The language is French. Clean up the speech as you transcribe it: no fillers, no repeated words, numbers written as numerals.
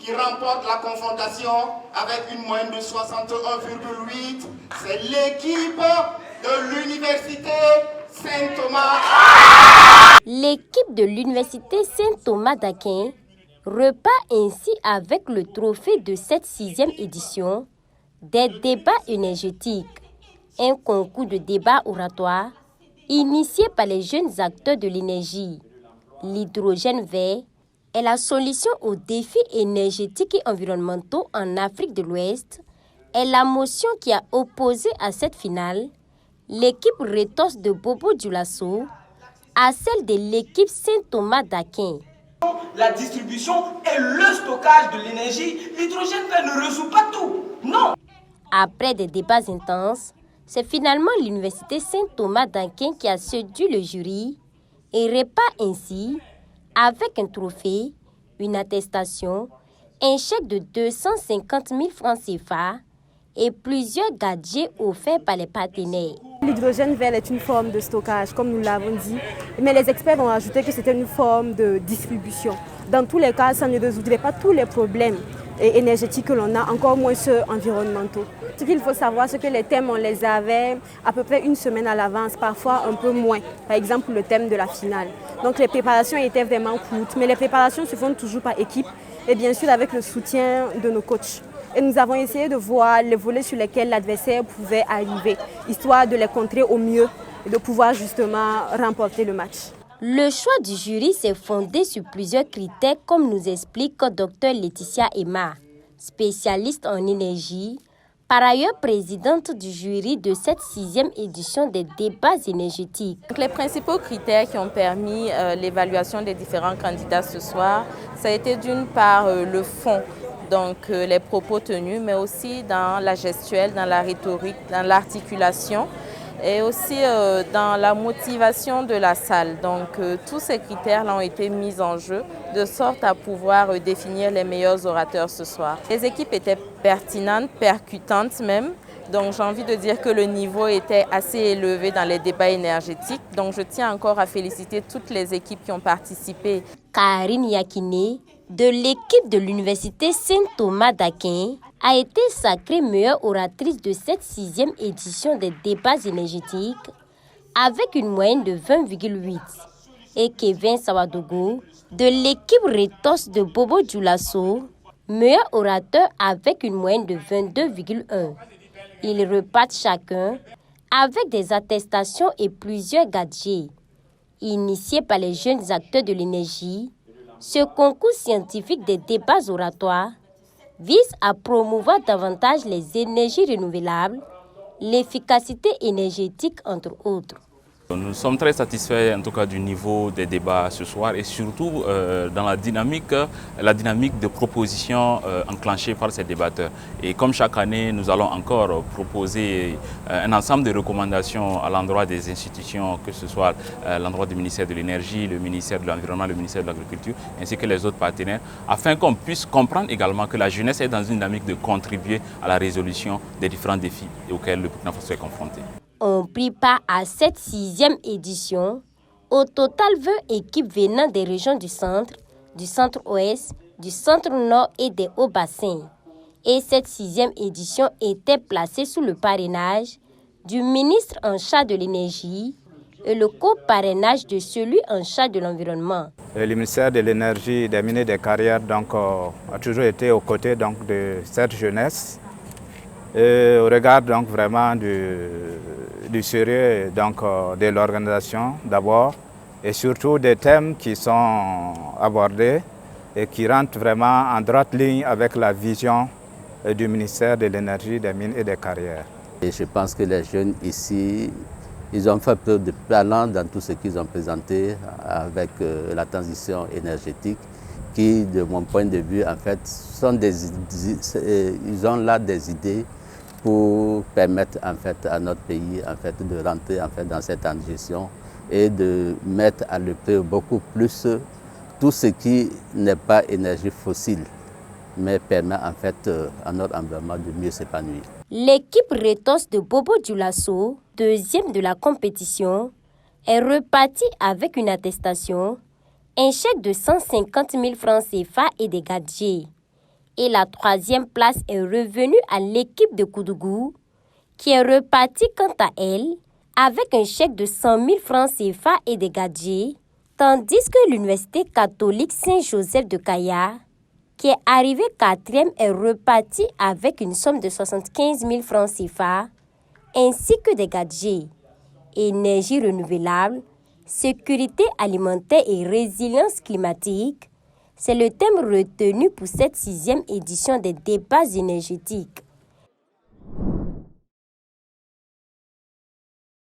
qui remporte la confrontation avec une moyenne de 61,8. C'est l'équipe de l'Université Saint-Thomas. L'équipe de l'Université Saint-Thomas d'Aquin repart ainsi avec le trophée de cette 6e édition des débats énergétiques, un concours de débats oratoires initié par les jeunes acteurs de l'énergie. L'hydrogène vert est la solution aux défis énergétiques et environnementaux en Afrique de l'Ouest est la motion qui a opposé à cette finale l'équipe Rétos de Bobo Dioulasso à celle de l'équipe Saint-Thomas d'Aquin. La distribution et le stockage de l'énergie, l'hydrogène vert ne résout pas tout. Non. Après des débats intenses, c'est finalement l'Université Saint-Thomas d'Aquin qui a séduit le jury et repart ainsi avec un trophée, une attestation, un chèque de 250 000 francs CFA et plusieurs gadgets offerts par les partenaires. L'hydrogène vert est une forme de stockage, comme nous l'avons dit, mais les experts ont ajouté que c'était une forme de distribution. Dans tous les cas, ça ne résoudrait pas tous les problèmes énergétiques que l'on a, encore moins ceux environnementaux. Ce qu'il faut savoir, c'est que les thèmes, on les avait à peu près une semaine à l'avance, parfois un peu moins. Par exemple, le thème de la finale. Donc les préparations étaient vraiment courtes, mais les préparations se font toujours par équipe et bien sûr avec le soutien de nos coachs. Et nous avons essayé de voir les volets sur lesquels l'adversaire pouvait arriver, histoire de les contrer au mieux et de pouvoir justement remporter le match. Le choix du jury s'est fondé sur plusieurs critères, comme nous explique Dr Laetitia Emma, spécialiste en énergie, par ailleurs présidente du jury de cette 6e édition des débats énergétiques. Donc, les principaux critères qui ont permis l'évaluation des différents candidats ce soir, ça a été d'une part le fond, donc les propos tenus, mais aussi dans la gestuelle, dans la rhétorique, dans l'articulation et aussi dans la motivation de la salle. Donc tous ces critères-là ont été mis en jeu de sorte à pouvoir définir les meilleurs orateurs ce soir. Les équipes étaient pertinentes, percutantes même. Donc j'ai envie de dire que le niveau était assez élevé dans les débats énergétiques. Donc je tiens encore à féliciter toutes les équipes qui ont participé. Karine Yakine, de l'équipe de l'Université Saint-Thomas d'Aquin, a été sacrée meilleure oratrice de cette 6e édition des débats énergétiques avec une moyenne de 20,8. Et Kevin Sawadogo, de l'équipe Rétos de Bobo Dioulasso, meilleur orateur avec une moyenne de 22,1. Ils repartent chacun avec des attestations et plusieurs gadgets. Initié par les jeunes acteurs de l'énergie, ce concours scientifique des débats oratoires vise à promouvoir davantage les énergies renouvelables, l'efficacité énergétique, entre autres. Nous sommes très satisfaits en tout cas du niveau des débats ce soir et surtout dans la dynamique de propositions enclenchées par ces débatteurs. Et comme chaque année, nous allons encore proposer un ensemble de recommandations à l'endroit des institutions, que ce soit l'endroit du ministère de l'Énergie, le ministère de l'Environnement, le ministère de l'Agriculture, ainsi que les autres partenaires, afin qu'on puisse comprendre également que la jeunesse est dans une dynamique de contribuer à la résolution des différents défis auxquels le Burkina Faso est confronté. On prit part à cette 6e édition. Au total, 20 équipes venant des régions du centre-ouest, du centre-nord et des hauts-bassins. Et cette 6e édition était placée sous le parrainage du ministre en charge de l'énergie et le co-parrainage de celui en charge de l'environnement. Le ministère de l'Énergie, des Mines et des Carrières a toujours été aux côtés de cette jeunesse. Au regard vraiment du sérieux de l'organisation d'abord et surtout des thèmes qui sont abordés et qui rentrent vraiment en droite ligne avec la vision du ministère de l'Énergie, des Mines et des Carrières. Et je pense que les jeunes ici, ils ont fait preuve de talent dans tout ce qu'ils ont présenté avec la transition énergétique qui, de mon point de vue, en fait, ils ont là des idées pour permettre en fait, à notre pays en fait, de rentrer en fait, dans cette transition et de mettre à l'épreuve beaucoup plus tout ce qui n'est pas énergie fossile, mais permet en fait, à notre environnement de mieux s'épanouir. L'équipe Rétos de Bobo Dioulasso, 2e de la compétition, est repartie avec une attestation, un chèque de 150 000 francs CFA et des gadgets. Et la troisième place est revenue à l'équipe de Koudougou, qui est repartie quant à elle avec un chèque de 100 000 francs CFA et des gadgets, tandis que l'Université catholique Saint-Joseph de Kaya, qui est arrivée quatrième, est repartie avec une somme de 75 000 francs CFA, ainsi que des gadgets. Énergie renouvelable, sécurité alimentaire et résilience climatique, c'est le thème retenu pour cette 6e édition des débats énergétiques.